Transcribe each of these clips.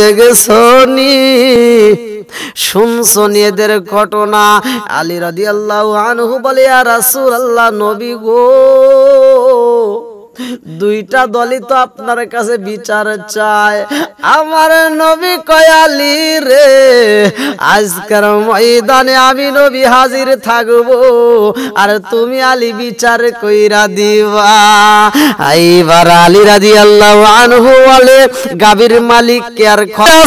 দেখেছনি শুনছনি এদের ঘটনা? আলী রাদিয়াল্লাহু আনহু বলে, ইয়া রাসূলুল্লাহ, নবী গো, দুইটা দলই তো আপনার কাছে বিচার চায়। আমার নবী কয়, আলী রে, আজকের ময়দানে আমি নবী হাজির থাকবো, আর তুমি আলী বিচার কইরা দিবা। এইবার আলী রাদিয়াল্লাহু আনহু বলে, গাভীর মালিককে আর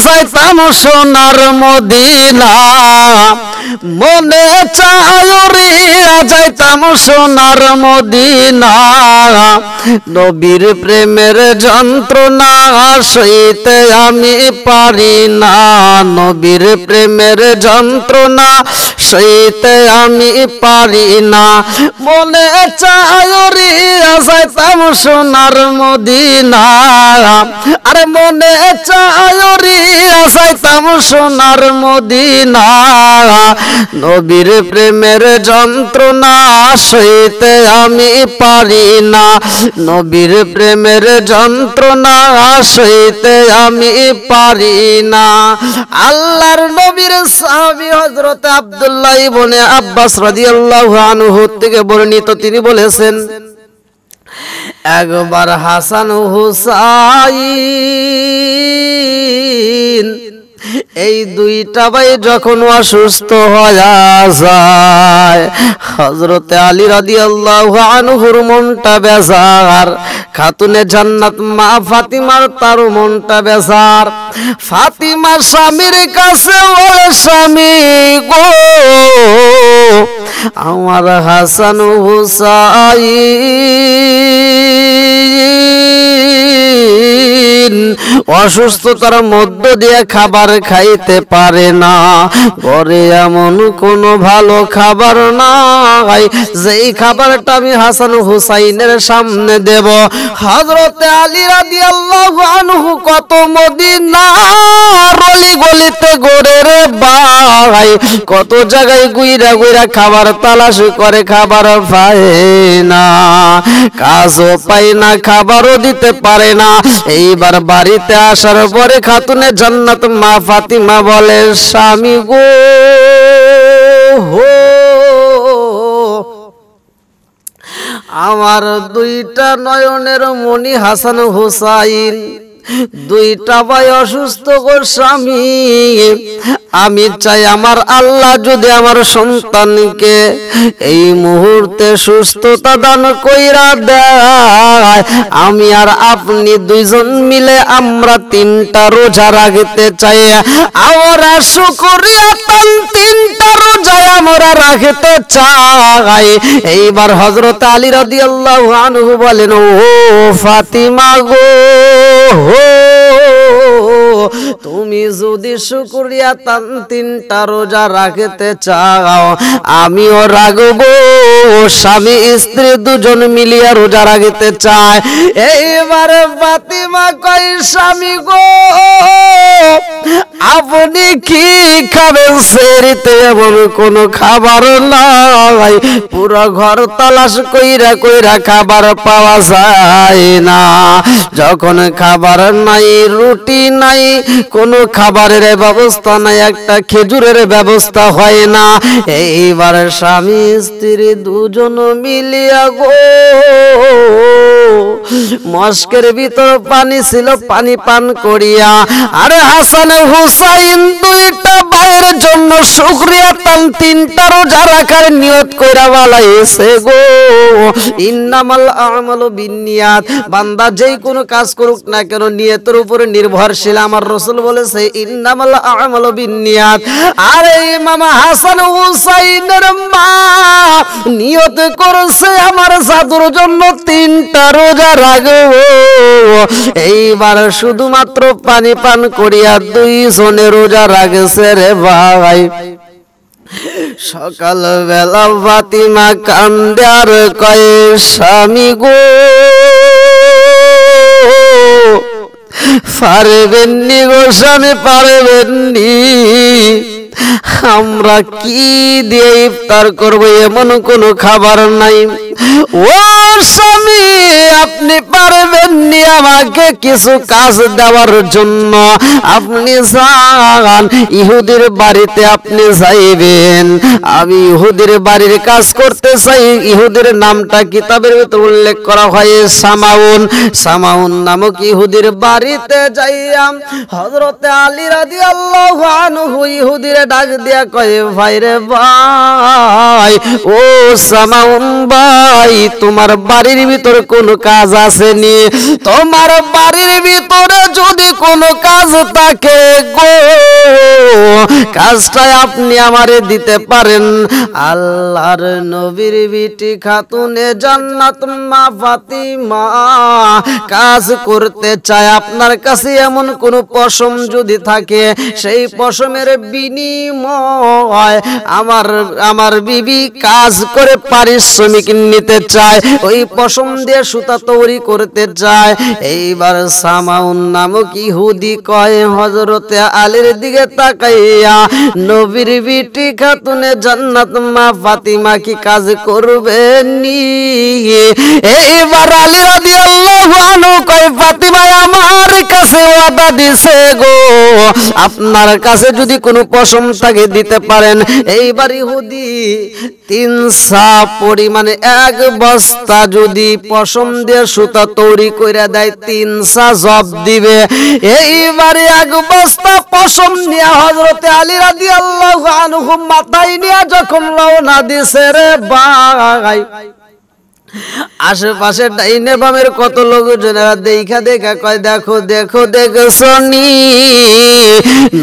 চাইতাম সোনার মদিনা, মনে চায় রে যাইতাম সোনার মদিনা, নবীর প্রেমের যন্ত্রণা সইতে আমি পারি না, নবীর প্রেমের যন্ত্রণা সইতে আমি পারি না, মনে চায় রে যাইতাম সোনার মদিনা, আরে মনে চায় রে যাইতাম সোনার মদিনা, নবীর প্রেমের যন্ত্রণা সইতে আমি পারি না, নবীর প্রেমের যন্ত্রণা সইতে আমি পারি না। আল্লাহর নবীর সাহাবী হযরত আব্দুল্লাহ ইবনে আব্বাস রাদিয়াল্লাহু আনহু থেকে বর্ণিত, তিনি বলেছেন, একবার হাসান হুসাইন এই দুইটা ভাই যখন অসুস্থ হয়ে যায়, হযরতে আলী রাদিয়াল্লাহু আনহুর মনটা বেজার, খাতুনে জান্নাত মা ফাতিমার তার মনটা বেজার। ফাতিমা স্বামীর কাছে বলে, স্বামী গো, আমার হাসান হুসাইন অসুস্থতার মধ্য দিয়ে খাবার খাইতে পারে না, ঘরে এমন কোনো ভালো খাবার নাই যেই খাবারটা আমি হাসান হুসাইনের সামনে দেব। হযরতে আলী রাদিয়াল্লাহু আনহু কত মদিনার অলি গলিতে ঘুরে রে ভাই, কত জায়গায় গুইরা গুইরা খাবার তালাশ করে, খাবার পায় না, কাজও পায় না, খাবারও দিতে পারে না। এইবার বাড়িতে আসার পরে খাতুনে জান্নাত মা ফাতিমা বলে, স্বামী গো, আমার দুইটা নয়নের মণি হাসান হুসাইন, দুইটা ভাই অসুস্থ গো স্বামী, আমি চাই আমার আল্লাহ যদি আমার সন্তানকে এই মুহূর্তে সুস্থতা দান কইরা দেয়, আমি আর আপনি দুইজন মিলে আমরা তিনটা রোজা রাখতে চাই, আমরা শুকরিয়া তান তিনটা রোজা আমরা রাখতে চাই। এইবার হযরত আলী রাদিয়াল্লাহু আনহু বলেন, ও ফাতিমা গো, তুমি যদি শুকরিয়া তান তিনটা রোজা রাখতে চাও, আমিও রাখবো, স্বামী স্ত্রী দুজন মিলিয়ে রোজা রাখতে চায়। এইবারে ফাতিমা কই, স্বামী গো, আপনি কি খাবেন? সেরিতে এমন কোনো খাবার নাই, পুরো ঘর তালাশ কইরা কইরা খাবার পাওয়া যায় না, যখন খাবার নাই, রুটি নাই, কোনো খাবারের ব্যবস্থা নাই, একটা খেজুরের ব্যবস্থা হয় না। এইবার স্বামী স্ত্রী দুজন মিলিয়া গো মস্কের ভিতর পানি ছিল, পানি পান করিয়া, আরে হাসান হুসাইন দুইটা ভাইয়ের জন্য শুকরিয়া তান তিনটা রোজা রাখার নিয়ত কইরা বালাইছে গো। ইন্নামাল আমালু বিন্নিয়াত, বান্দা যেই কোনো কাজ করুক না কেন নিয়তের উপরে নির্ভরশীল। আমার রাসূল বলেছে, ইন্নামাল আমালু বিন্নিয়াত। আরে ইমাম হাসান হুসাইনের মা নিয়ত করেছে আমার জাদুর জন্য তিনটা রোজা রাখবো। এইবার শুধুমাত্র পানি পান করিয়া দুইজনে রোজা রাখছে রে ভাই। সকাল বেলা ফাতিমা কান্দে আর কয়, স্বামী গো, পারবেননি গো স্বামী, পারবেননি, আমরা কি দিয়ে ইফতার করব এমন কোনো খাবার নাই। ও স্বামী, আপনি পারবেন নি আমাকে কিছু কাজ দেওয়ার জন্য? আপনি যান ইহুদির বাড়িতে, আপনি যাইবেন। আমি ইহুদির বাড়ির কাজ করতে চাই। ইহুদির নামটা কিতাবের ভিতর উল্লেখ করা হয় সামাউন। সামাউন নামক ইহুদির বাড়িতে যাইয়া হযরতে আলী রাদিয়াল্লাহু আনহু ইহুদিরে ডাক দিয়া কয়, ভাই রে ভাই, ও সামাউন ভাই, তোমার বাড়ির ভিতর কোনো কাজ আসেনি? তোমার বাড়ির ভিতরে যদি কোনো কাজ থাকে গো, কাজটা আপনি আমারে দিতে পারেন। আল্লাহর নবীর বিটি খাতুনে জান্নাত মা ফাতিমা কাজ করতে চায়। আপনার কাছে এমন কোন পশম যদি থাকে, সেই পশমের বিনিময় আমার বিবি কাজ করে পারিশ্রমিক নিতে চায়, ওই পশম দিয়ে সুতা তৈরি করতে চায়। এইবার সামাউন নামক ইহুদি কয় হযরতে আলীর দিকে তাকাইয়া, নবীর বিটি খাতুনে জান্নাত মা ফাতিমা কি কাজ করবেন নি? এইবার আলী রাদিয়াল্লাহু আনহু কয়, ফাতিমা আমার কাছে ওয়াদা দিছে গো, আপনার কাছে যদি কোনো পশম থাকে দিতে পারেন। এইবার ইহুদি 3 সা পরিমাণে 1 বস্তা যদি পশম দিয়ে সুতা তৈরি করে দেয়, 3 সা জব দিবে। এইবার 1 বস্তা পশম নিয়ে হযরতে আলী রাদিয়াল্লাহু আনহু মাথায় নিয়ে যখন রওনা দিছে রে ভাই, আশেপাশে ডাইনে বামের কত লোকজনেরা দেখা কয়, দেখো দেখো দেখছনি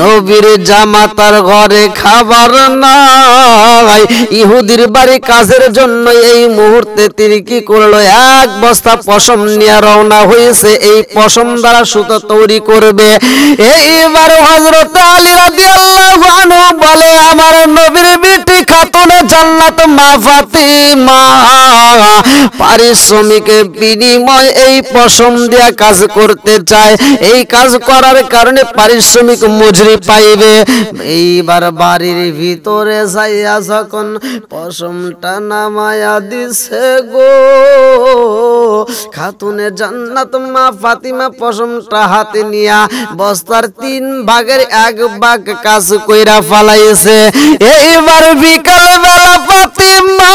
নবীর জামাতার ঘরে খাবার নাই। ইহুদির বাড়ি কাজের জন্য এই মুহূর্তে তিনি কি করলো, 1 বস্তা পশম নিয়ে রওনা হয়েছে, এই পশম দ্বারা সুতো তৈরি করবে। এইবার হযরত আলী রাদিয়াল্লাহু আনহু বলে, আমার নবীর বিটি খাতুনে জান্নাত মা ফাতিমা পারিশ্রমিকের বিনিময় এই পশম দিয়া কাজ করতে চায়, এই কাজ করার কারণে পারিশ্রমিক মজুরি পাইবে। এইবার বাড়ির ভিতরে যাইয়া যখন পশমটা নামায়া দিছে গো, খাতুনে জান্নাত মা ফাতিমা পশমটা হাতে নিয়া বস্তার 3 ভাগের 1 ভাগ কাজ কইরা ফালাইছে। এইবার বিকাল বেলা ফাতিমা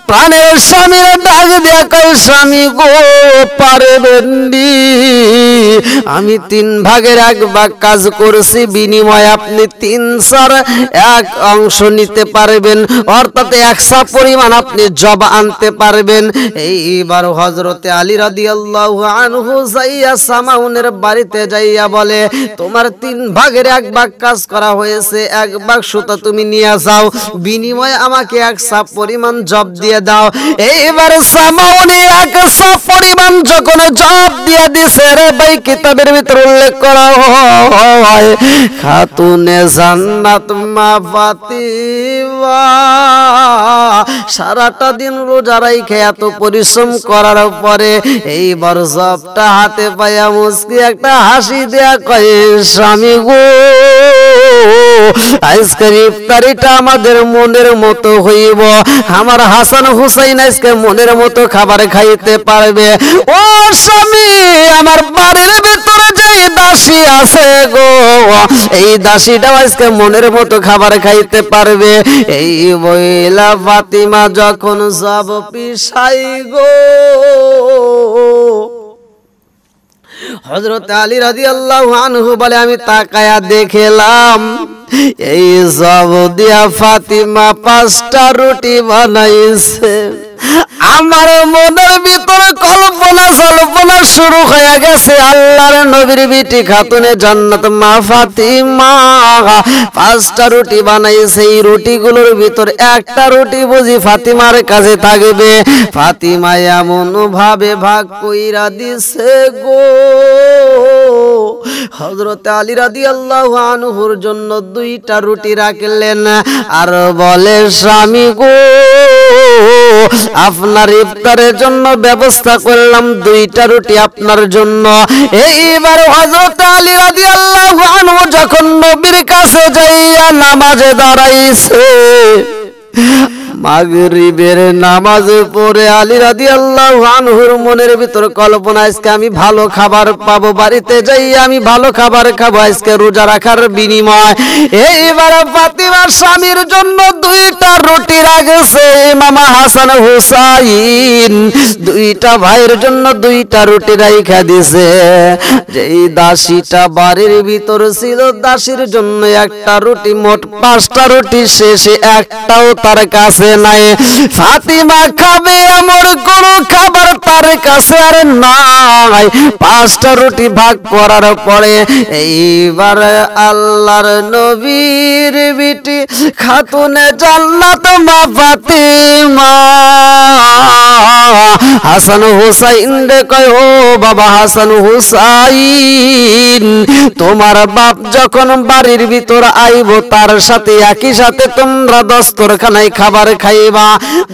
প্রাণের স্বামীর ডাক দিয়া কয়, স্বামী গো, পারবেন নি? আমি 3 ভাগের 1 ভাগ কাজ করেছি, বিনিময়ে আপনি 3/4 অংশ নিতে পারবেন, অর্থাৎ 1 সা পরিমাণ আপনি জব আনতে পারবেন। এইবার হযরতে আলী রাদিয়াল্লাহু আনহু যাইয়া সামাউনের বাড়িতে যাইয়া বলে, তোমার 3 ভাগের 1 ভাগ কাজ করা হয়েছে, 1 ভাগ সুতা তুমি নিয়ে যাও, বিনিময়ে আমাকে 1 সা পরিমাণ জব দিয়ে দাও। এইবার সামাউনে 1 সা পরিমাণ যখন জব দিয়ে দিছে রে ভাই, কিতাবের ভিতর উল্লেখ করা হয় খাতুনে জান্নাত মা ফাতিমা সারাটা দিন রোজা রাইখে এত পরিশ্রম করার পরে এইবার জবটা হাতে পাইয়া মুস্কি একটা হাসি দেয়া কয়, স্বামী গো, আজকের ইফতারিটা আমাদের মনের মতো হইব, আমার হাসান হুসাইন আজকে মনের মতো খাবার খাইতে পারবে। ও স্বামী, আমার বাড়ির ভিতরে যে দাসী আছে গো, এই দাসীটাও আজকে মনের মতো খাবার খাইতে পারবে। এই বইলা ফাতিমা যখন সব পিছাই গো, হযরত আলী রাদিয়াল্লাহু আনহু বলে, আমি তাকায়া দেখলাম এই সব দিয়া ফাতিমা 5টা রুটি বানাইছে। আমার মনের ভিতরে কল্পনা শুরু হয়ে গেছে, আল্লাহর নবীর বিটি খাতুনে জান্নাত মা ফাতিমা 5টা রুটি বানাইছে, এই রুটিগুলোর ভিতর একটা রুটি বুঝি ফাতিমার কাছে থাকবে। ফাতিমা এমন ভাবে ভাগ কইরা দিছে গো, হযরত আলী রাদিয়াল্লাহু আনহুর জন্য 2টা রুটি রাখলেন আর বলে, স্বামী গো, আপনার ইফতারের জন্য ব্যবস্থা করলাম 2টা রুটি আপনার জন্য। এইবার হযরত আলী রাদিয়াল্লাহু আনহু যখন নবীর কাছে যাইয়া নামাজে দাঁড়াইছে, মাগরিবের নামাজ পড়ে আলী রাদিয়াল্লাহু আনহুর মনের ভিতর কল্পনা, আজকে আমি ভালো খাবার পাবো, বাড়িতে যাই আমি ভালো খাবার খাবো আজকে রোজা রাখার বিনিময়। এইবার ফাতিমার স্বামীর জন্য 2টা রুটি রাখছে ইমাম হাসান হুসাইন, 2টা ভাইয়ের জন্য 2টা রুটি রাইখা দিছে। যেই দাসীটা বাড়ির ভিতর ছিল, দাসীর জন্য 1টা রুটি, মোট 5টা রুটি শেষে একটাও তার কাছে নাই। ফাতিমা খাবে এমন কোন খাবার তার কাছে আর নাই। 5টা রুটি ভাগ করার পরে এইবার আল্লাহর নবীর বিটি খাতুনে জান্নাত মা ফাতিমা হাসান হুসাইন রে কয়, ও বাবা হাসান হুসাইন, তোমার বাপ যখন বাড়ির ভিতর আইব তার সাথে একই সাথে তোমরা দস্তরখানায় খাবার খাইবা।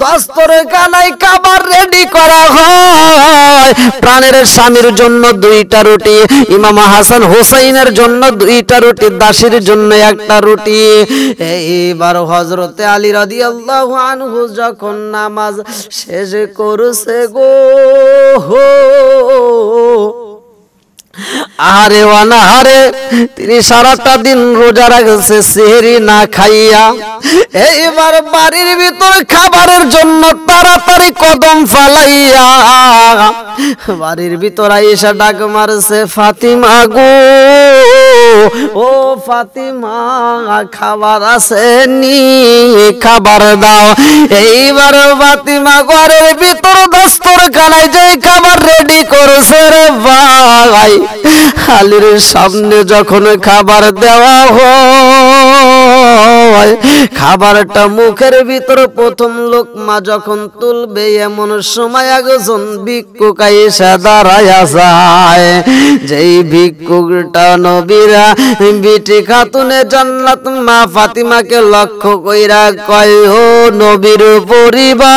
দস্তরখানায় খাবার রেডি করা হয়, প্রাণের স্বামীর জন্য 2টা রুটি, ইমাম হাসান হুসাইনের জন্য 2টা রুটি, দাসীর জন্য 1টা রুটি। এইবার হযরতে আলী রাদিয়াল্লাহু আনহু যখন নামাজ শেষ করছে গো, আহারে অনাহারে তিনি সারাটা দিন রোজা রাখছে সেহরি না খাইয়া। এইবার বাড়ির ভিতর খাবারের জন্য তাড়াতাড়ি কদম ফালাইয়া বাড়ির ভিতর আইসা ডাক মারছে, ফাতিমা গো, ও ফাতিমা খাবার আছে নি, খাবার দাও। এইবার ফাতিমা ঘরের ভিতর দস্তরখানায় যে খাবার রেডি করছে রে ভাই, আলীর সামনে যখন খাবার দেওয়া হয়, খাবারটা মুখের ভিতর প্রথম লোকমা যখন তুলবে এমন সময় একজন ভিক্ষুক এসে দাঁড়ায়া যায়। যেই ভিক্ষুকটা নবীরা বিটি খাতুনে জান্নাত মা ফাতিমাকে লক্ষ্য কইরা কয়, ও নবীর পরিবার,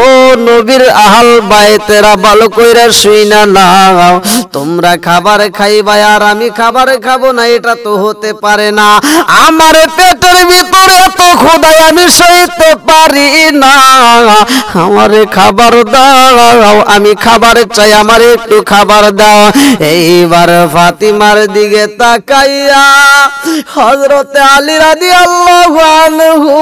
ও নবীর আহল বাইতেরা, ভালো কইরা শুইনা নাও, তোমরা খাবার খাইবা আর আমি খাবার খাবো না, এটা তো হতে পারে না। আমার পেটের ভিতরে এত ক্ষুধায় আমি সইতে পারি না, আমারে খাবার দাও, আমি খাবার চাই, আমার একটু খাবার দাও। এইবার ফাতিমার দিকে তাকাইয়া হযরতে আলী রাদিয়াল্লাহু আনহু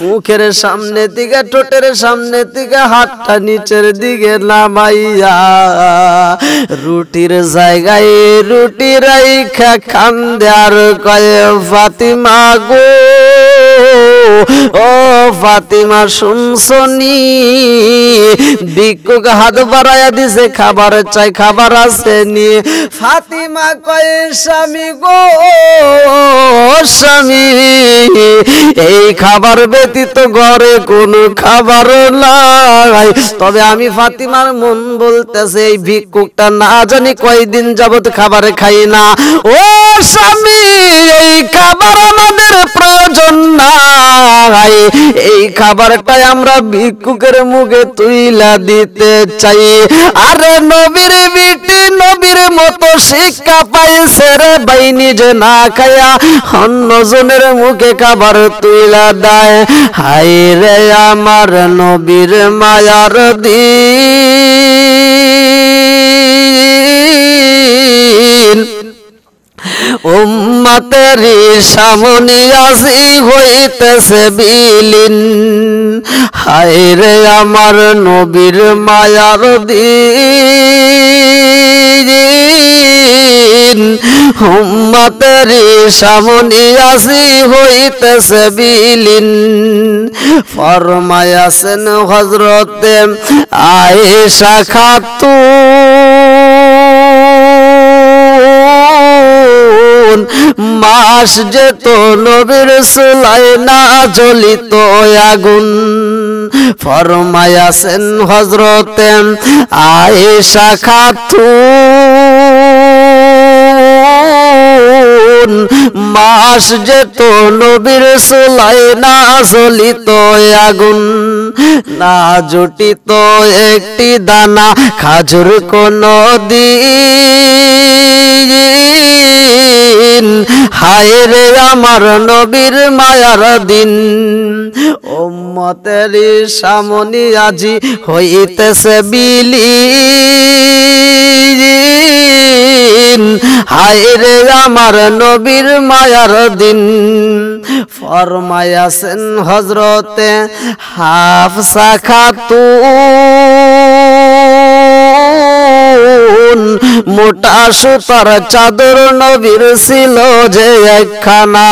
মুখের সামনে দিকে, ঠোঁটের সামনে দিকে হাতটা নিচের দিকে নামাইয়া রুটির জায়গায় রুটি রাইখা খান দেয়ার কয়, ফাতিমা গো, ও ফাতিমা শুনছনি, ভিক্ষুক হাত বাড়াইয়া দিছে, খাবার চাই, খাবার আছে নি। ফাতিমা কয়, স্বামী গো, স্বামী, এই খাবার ব্যতীত ঘরে কোনো খাবার নাই। তবে আমি ফাতিমার মন বলতেছে এই ভিক্ষুকটা না জানি কয়দিন যাবত খাবার খাই না। ও স্বামী, এই খাবার আমাদের প্রয়োজন নাই, এই খাবারটাই আমরা ভিক্ষুকের মুখে তুইলা দিতে চাই। আরে নবীর বিটি নবীর মতো শিক্ষা পাইছে রে ভাই, নিজে না খায়া অন্যজনের মুখে খাবার তুইলা দেয়। হায় রে আমার নবীর মায়ার দিন, উম্মতেরি সামনে আসি হইতেছে বিলীন। হায় রে আমার নবীর মায়ার দিন, উম্মতেরি সামনে আসি হইতেছে বিলীন। ফরমায়াছেন হযরতে আয়েশা খাতুন, মাস যেত নবীর চুলায় না জ্বলিত আগুন। ফরমায়াছেন হযরতে আয়েশা খাতুন, মাস যেত নবীর চুলায় না জ্বলিত আগুন, না জুটিত একটি দানা খাজুর কোনো দিন। হায় রে আমার নবীর মায়ার দিন, উম্মতের সামনে আজি হইতেছে বিলীন। হায় রে আমার নবীর মায়ার দিন। ফরমায়াছেন হযরতে হাফসা খাতুন, মোটা সুতার চাদর নবীর ছিল যে একখানা,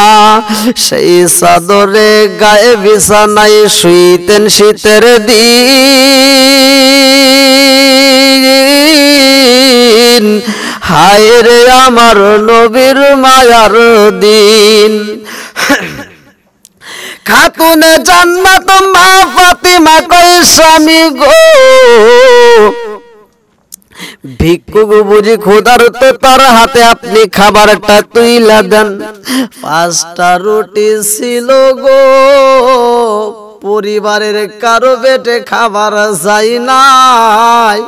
সেই চাদরে গায়ে বিছানায় শুইতেন শীতের দিন। হায় রে আমার নবীর মায়ার দিন। খাতুনে জান্নাত মা ফাতিমা কই স্বামী গো, ভিক্ষুক বুঝি ক্ষুধার্ত, তার হাতে আপনি খাবারটা তুইলা দেন। 5টা রুটি ছিল গো, পরিবারের কারো পেটে খাবার যায় নাই।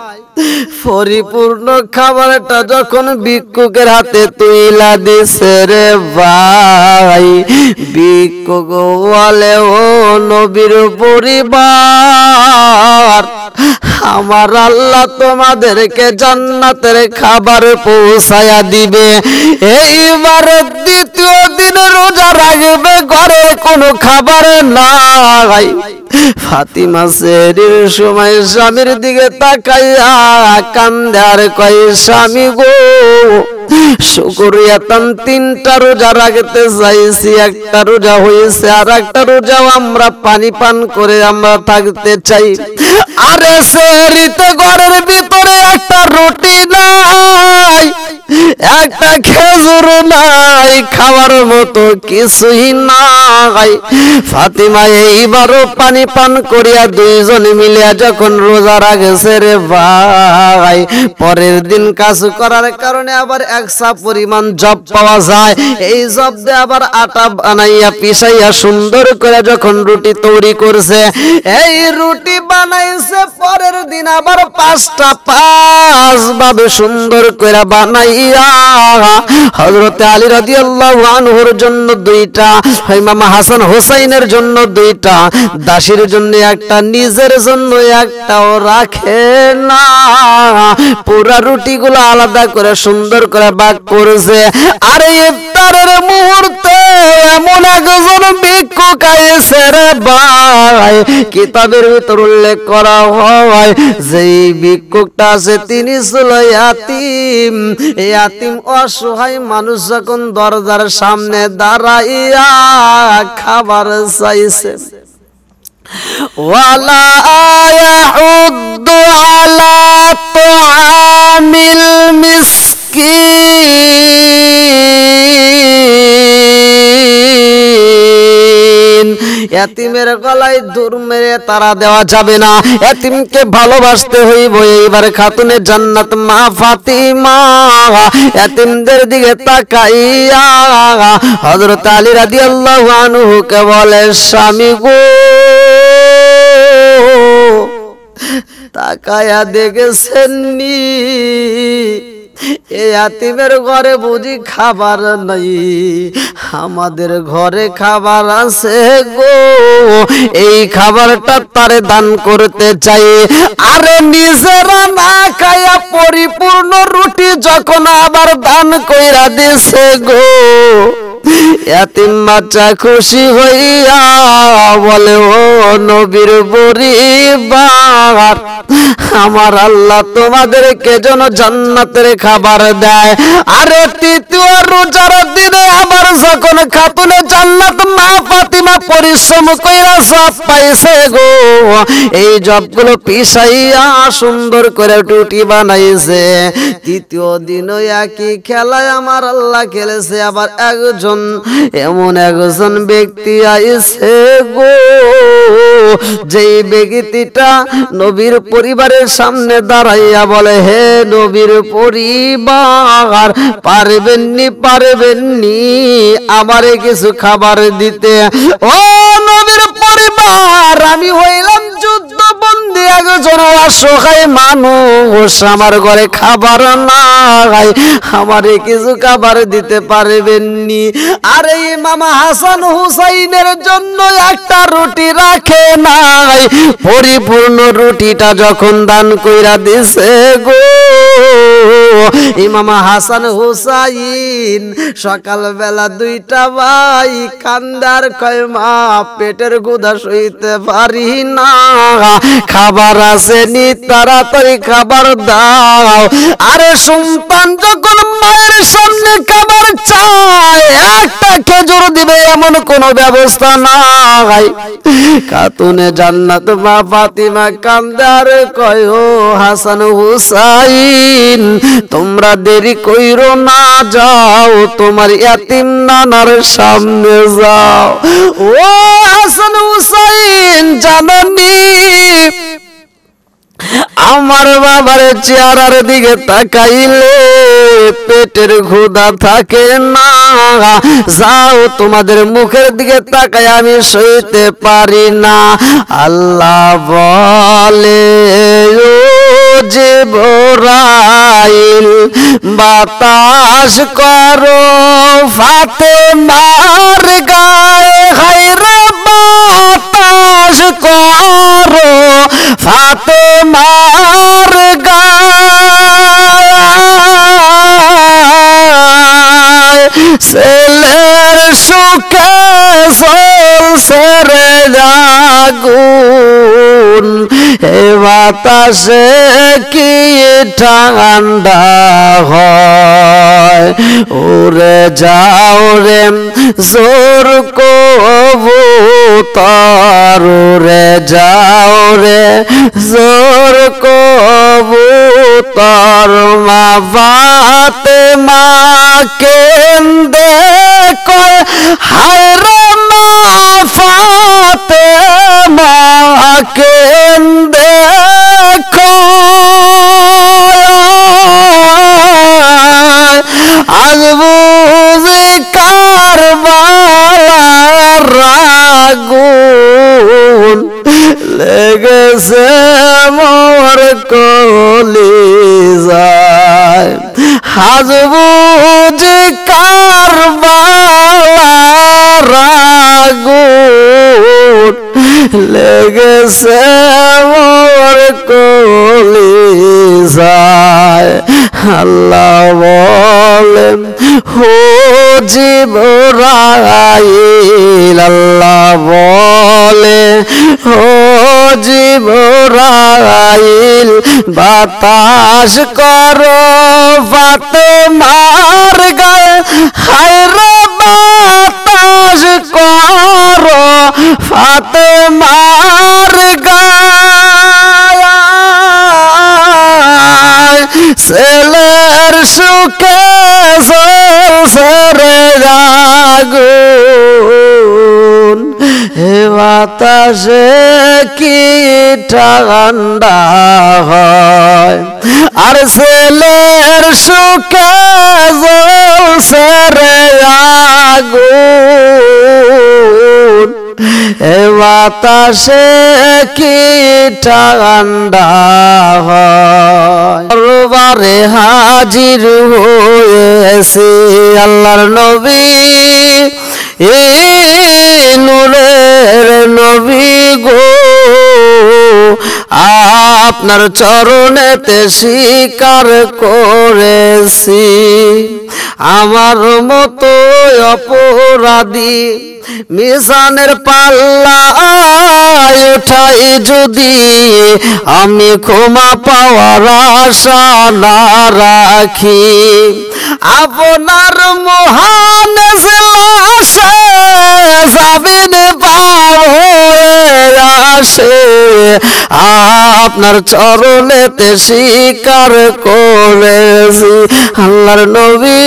পরিপূর্ণ খাবারটা যখন ভিক্ষুকের হাতে তুইলা দিছে রে ভাই, ভিক্ষুক বলে ও নবীর পরিবার, আমার আল্লাহ তোমাদেরকে জান্নাতের খাবার পৌঁছায়া দিবে। এইবার দ্বিতীয় দিন রোজা রাখবে, ঘরে কোনো খাবার নাই। ফাতিমা সেহরির সময় স্বামীর দিকে তাকাইয়া কান্দে আর কয় স্বামী গো, শুকরিয়াতান 3টা রোজা রাখতে চাইছি, একটা রোজা হয়েছে, আর একটা রোজাও আমরা পানি পান করে আমরা থাকতে চাই। আরে সেহরিতে ঘরের ভিতরে একটা রুটি নাই, একটা খেজুর নাই, খাওয়ার মতো কিছুই নাই। ফাতিমা এইবারও পানি পান করিয়া দুইজন মিলিয়া যখন রোজা রাখছে রে ভাই, পরের দিন কাজ করার কারণে আবার 100 পরিমাণ জব পাওয়া যায়। এই জব দিয়ে আবার আটা বানাইয়া পিসাইয়া সুন্দর করে যখন রুটি তৈরি করছে, এই রুটি বানাইছে পরের দিন আবার 5টা 5 ভাবে সুন্দর করে বানাইয়া হযরতে আলী রাদিয়াল্লাহু আনহুর জন্য 2টা, ইমাম হাসান হোসেনের জন্য 2টা, দাসীর জন্য একটা, নিজের জন্য একটাও রাখে না। পুরা রুটিগুলো আলাদা করে সুন্দর করে ভাগ করেছে। আর ইফতারের মুহূর্তে এমন একজন ভিক্ষুক আইছে রে ভাই, কিতাবের ভিতর উল্লেখ করা হয় যেই ভিক্ষুকটা আছে তিনি ছিল ইয়াতিম। এই ইয়াতিম অসহায় মানুষ যখন দরজার সামনে দাঁড়াইয়া খাবার চাইছে, ওয়ালা ইয়াউদ্দু আলা তুআমিল মিসকিন, ইয়াতিমের গলায় দূর মেরে তারা দেওয়া যাবে না, ইয়াতিমকে ভালোবাসতে হইব। এইবার খাতুনে জান্নাত মা ফাতিমা ইয়াতিমদের দিকে তাকাইয়া হযরত আলী রাদিয়াল্লাহু আনহু কে বলে স্বামী গো, তাকায়া দেখেছেন নি এই ইয়াতিমের ঘরে বুঝি খাবার নাই? আমাদের ঘরে খাবার আছে গো, এই খাবারটা তারে দান করতে চাই। আরে নিজেরা না খায়া পরিপূর্ণ রুটি যখন আবার দান কইরা দিছে গো, ইয়াতিম বাচ্চা খুশি হইয়া বলে ও নবীর পরিবার, আমার আল্লাহ তোমাদেরকে যেন জান্নাতের খাবার দেয়। আরে তৃতীয় রোজার দিনে আবার যখন খাতুনে জান্নাত মা ফাতিমা পরিশ্রম কইরা সব পাইছে গো, এই জবগুলো পিছাইয়া সুন্দর করে রুটি বানাইছে। তৃতীয় দিনও একই খেলায় আমার আল্লাহ খেলেছে। আবার এমন একজন ব্যক্তি আইছে গো, যেই ব্যক্তিটা নবীর পরিবারের সামনে দাঁড়াইয়া বলে, হে নবীর পরিবার, পারবেননি আমারে কিছু খাবার দিতে? ও নবীর পরিবার, আমি হইলাম যুদ্ধবন্দী একজন অসহায় মানুষ, আমার ঘরে খাবার নাই, আমারে কিছু খাবার দিতে পারবেননি? আরে ইমাম হাসান হুসাইনের জন্য একটা রুটি রাখে নাই, পরিপূর্ণ রুটিটা যখন দান কইরা দিছে গো, ইমাম হাসান হুসাইন সকালবেলা দুইটা ভাই কান্দার কয়, মা পেটের ক্ষুধা সইতে পারি না, খাবার আসেনি, তাড়াতাড়ি খাবার দাও। আরে সন্তান যখন মায়ের সামনে খাবার চায়, একটা খেজুর দিবে এমন কোন ব্যবস্থা নাই। খাতুনে জান্নাত মা ফাতিমা কান্দার কয়, ও হাসান হুসাইন, তোমরা দেরি কইরো না, যাও তোমার ইয়াতিম নানার সামনে যাও। ও হাসান হুসাইন, জাননি আমার বাবার চেহারার দিকে তাকাইলে পেটের ক্ষুধা থাকে না, যাও তোমাদের মুখের দিকে তাকাই আমি সইতে পারি না। আল্লাহ বলে, ও জিবরাইল, বাতাস করো ফাতেমার গায়ে, হায়রে বাতাস করো ফাতেমার গায়ে, ছেলের সুখে জ্বলছে রে আগুন, এ বাতাসে কি ঠান্ডা হয়। উড়ে যাও রে জোর কবুতর, উড়ে যাও রে জোর কবুতর, মা ফাতেমা কেন্দে কয়, হায় রে মা ফাতেমা কেন্দে আজ বুঝি কারবালার আগুন লেগেছে মোর কলিজায়, আজ বুঝি কারবালার আগুন লেগেছে মোর কলিজায়। আল্লাহ বলেন, ও জিবরাইল, আল্লাহ বলে, ও জিবরাইল, বাতাস করো ফাতেমার গায়ে, হায়রে বাতাস করো ফাতেমার গায়ে, ছেলের সুখে জ্বলছে রে আগুন, হে বাতাসে কি ঠান্ডা হয়। আর ছেলের সুখে জ্বলছে রে আগুন, হে বাতাসে কি ঠান্ডা হয়। দরবারে হাজির হয়েছে আল্লাহর নবী, নূরের নবী গো, আপনার চরণেতে স্বীকার করেছি, আমার মতো অপরাধী মিজানের পাল্লায় উঠাই যদি আমি ক্ষমা পাওয়ার আশা না রাখি, আপনার মহান জলাশে যাবেন পার হয়ে আসে, আপনার চরণেতে স্বীকার করেছি। আল্লাহর নবী,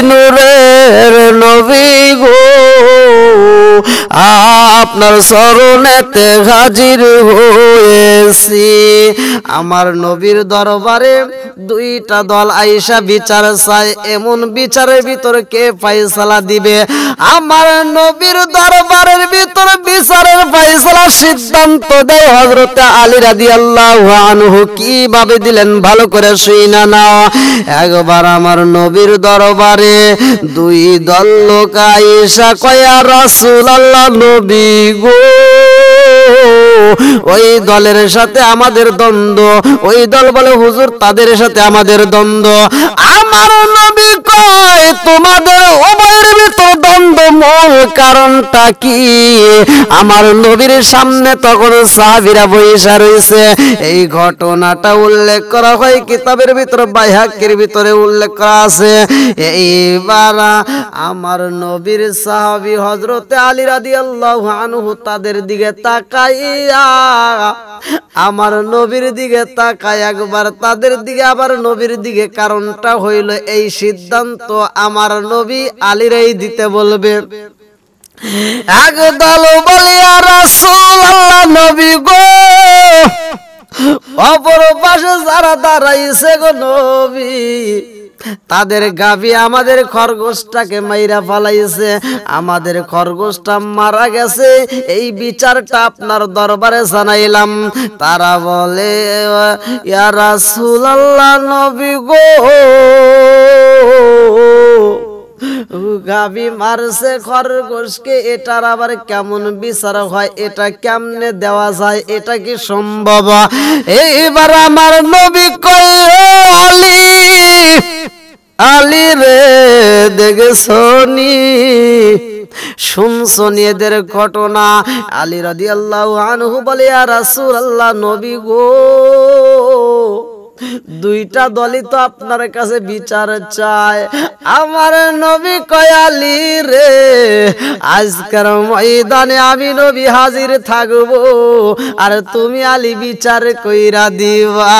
নূরের নবী গো, আপনার চরণেতে হাজির হয়েছি। আমার নবীর দরবারে দুইটা দল আইসা বিচার চায়, এমন বিচারের ভিতর কে ফয়সালা দিবে? আমার নবীর দরবারের ভিতর বিচারের ফয়সালা সিদ্ধান্ত দেয় হযরত আলী রাদিয়াল্লাহু আনহু। কিভাবে দিলেন ভালো করে শুইনা নাও। একবার আমার নবীর দরবারে দুই দল লোক আইসা কয়, ইয়া রাসূলুল্লাহ, নবী গো, ওই দলের সাথে আমাদের দ্বন্দ্ব। ওই দল বলে, হুজুর তাদের সাথে আমাদের দ্বন্দ্ব। আমার নবী কয়, তোমাদের উভয়ের ভিতর দ্বন্দ্ব মূল কারণটা কি? আমার নবীর সামনে তখন সাহাবীরা বইসা রয়েছে। এই ঘটনাটা উল্লেখ করা হয় কিতাবের ভিতরে, বাইহাকির ভিতরে উল্লেখ করা আছে। এইবার আমার নবীর সাহাবী হযরত আলী রাদিয়াল্লাহু আনহু তাদের দিকে তাকাইয়া, আমার নবীর দিকে তাকায় একবার, তাদের দিকে আবার নবীর দিকে। কারণটা হইল এই সিদ্ধান্ত আমার নবী আলীরই দিতে বলবে। একদল বলিয়া রাসূলুল্লাহ, নবী গো, অপর পাশে যারা দাঁড়াইছে গো নবী, তাদের গাবি আমাদের খরগোশটাকে মাইরা ফালাইছে, আমাদের খরগোশটা মারা গেছে। এই বিচারটা আপনার দরবারে জানাইলাম। তারা বলে, ইয়া রাসূলুল্লাহ, নবী গো, গাবি মারছে খরগোশকে, এটার আবার কেমন বিচার হয়? এটা কেমনে দেওয়া যায়? এটা কি সম্ভব? এইবার আমার নবী কয়, আলী, আলী রে, দেখেছনি, শুনছনি এদের ঘটনা? আলী রাদিয়াল্লাহু আনহু বলে, ইয়া রাসূলুল্লাহ, নবী গো, দুইটা দলই তো আপনার কাছে বিচার চায়। আমার নবী কয়, আলী রে, আজকের ময়দানে আমি নবী হাজির থাকবো, আর তুমি আলী বিচার কইরা দিবা।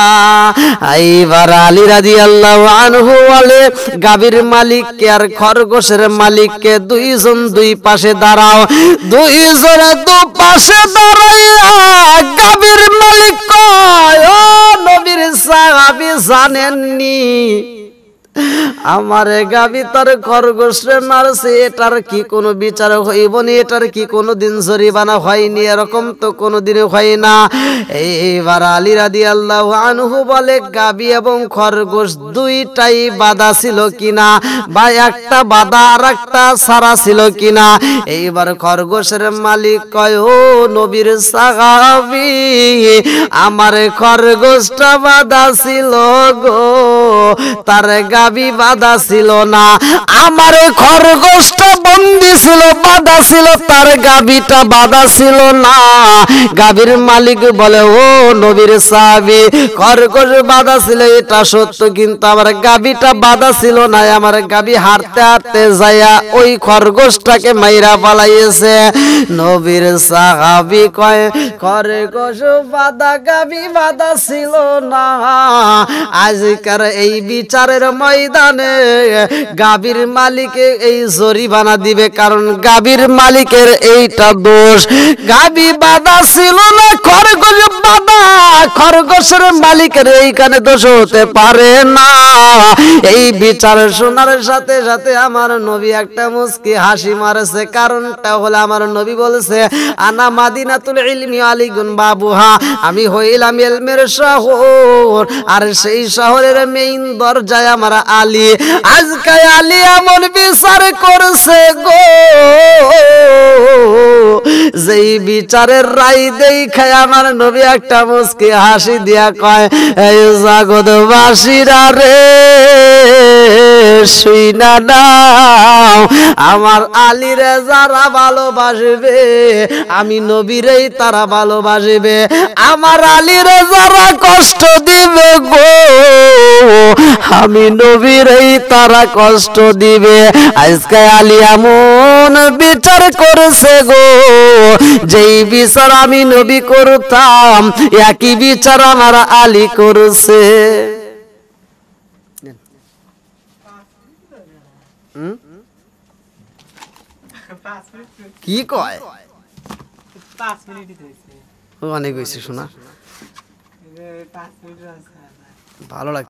এইবার আলী রাদিয়াল্লাহু আনহু বলে, গাভীর মালিককে আর খরগোশের মালিককে দুইজন দুই পাশে দাঁড়াও। দুইজন দু পাশে দাঁড়াইয়া গাভীর মালিক কয়, ও নবীর সাহাবী, জানেননি আমার গাবি তার খরগোশে মারছে, এটার কি কোনো বিচার হইব নি? এটার কি কোনো দিন জরিমানা হয়নি? এরকম তো কোনোদিন হয় না। এইবার আলী রাদিয়াল্লাহু আনহু বলে, গাবি এবং খরগোশ দুইটাই বাঁধা ছিল কিনা, বা একটা বাঁধা আর একটা ছাড়া ছিল কিনা? এইবার খরগোশের মালিক কয়, ও নবীর সাহাবী, আমার খরগোশটা বাঁধা ছিল গো, তার গাবি বাঁধা ছিল না। আমার খরগোশটা বন্দী ছিল, বাঁধা ছিল, তার গাবিটা বাঁধা ছিল না। গাবির মালিক বলে, ও নবীর সাহাবী, খরগোশ বাঁধা ছিল এটা সত্য, কিন্তু আমার গাবিটা বাঁধা ছিল না। আমার গাবি হাঁটতে হাঁটতে যাইয়া ওই খরগোশটাকে মাইরা পালাইছে। নবীর সাহাবী কয়, খরগোশ বাঁধা, গাবি বাঁধা ছিল না। আজকের এই বিচারের ময়দানে গাভীর মালিকে এই জরিমানা দিবে, কারণ গাভীর মালিকের এইটা দোষ। গাভী বাঁধা ছিল না, খরগোশ বাঁধা, খরগোশের মালিকের এইখানে দোষ হতে পারে না। এই বিচার শোনার সাথে সাথে আমার নবী একটা মুস্কি হাসি মারছে। কারণটা হলো, আমার নবী বলছে, আনা মাদিনাতুল ইলমি আলিগুন বাবুহা, আমি হইলাম ইলমের শহর, আর সেই শহরের মেইন দরজায় আমার আলী। আজকে আলী এমন বিচার করছে গো, যেই বিচারের রায় দেখায় আমার নবী একটা মুস্কি হাসি দিয়া কয়, এই জগৎবাসীরা রে, শুইনা নাও, আমার আলীরে যারা ভালোবাসবে, আমি নবীরেই তারা ভালোবাসবে। আমার আলীরে যারা কষ্ট দিবে গো, আমি নবীরেই তারা কষ্ট দিবে। আজকে আলী এমন বিচার করেছে গো, যেই বিচার আমি নবী করতাম, একই বিচার আমার আলী করছে। কি কয়? 5 মিনিটই হয়েছে অনেক হয়েছে শোনা এই 5 মিনিট আছে ভালো লাগে